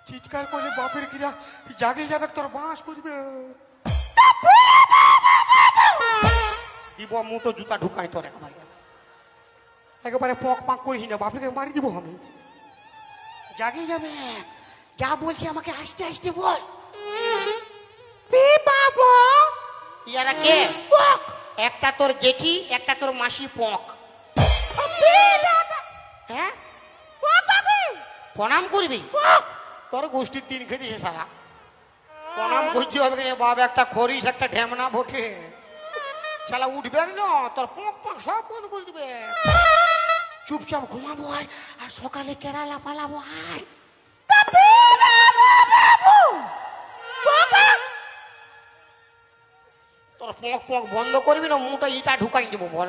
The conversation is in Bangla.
চিৎকার করলে বাপের কিরা জাগে যাবে, তোর বাঁশ করবে। দিব মুটো জুতা ঢুকাই তোর একেবারে পক পাক করিস না, বাপের মারি দিব আমি। জাগে যাবে, যা বলছি আমাকে আস্তে আস্তে বল। ইয়ারা কে? একটা তোর জেঠি, একটা তোর মাসি পক। হ্যাঁ প্রণাম করবি? তোর গোষ্ঠীর তিন খেতেছে সারা, প্রণাম করছি হবে কিনা বাপ? একটা খরিস একটা ঢেমনা ভোটে শালা উঠবে না, তোর পক পক সব বন্ধ করে দিবে। চুপচাপ ঘুমাবো আয়, আর সকালে কেরালা পালাবো আয়। তোর পক পক বন্ধ করবি না, মুটা ইটা ঢুকাই দেবো বল।